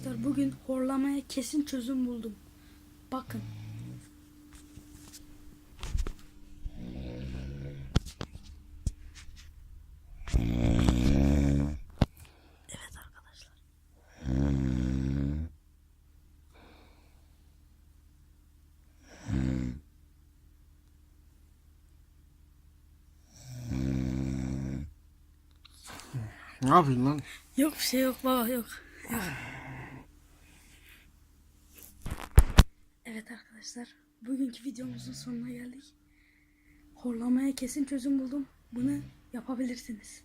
arkadaşlar, bugün horlamaya kesin çözüm buldum. Bakın. Evet arkadaşlar. Ne yapıyorsun lan? Yok bir şey yok baba, yok. Evet arkadaşlar, bugünkü videomuzun sonuna geldik. Horlamaya kesin çözüm buldum. Bunu yapabilirsiniz.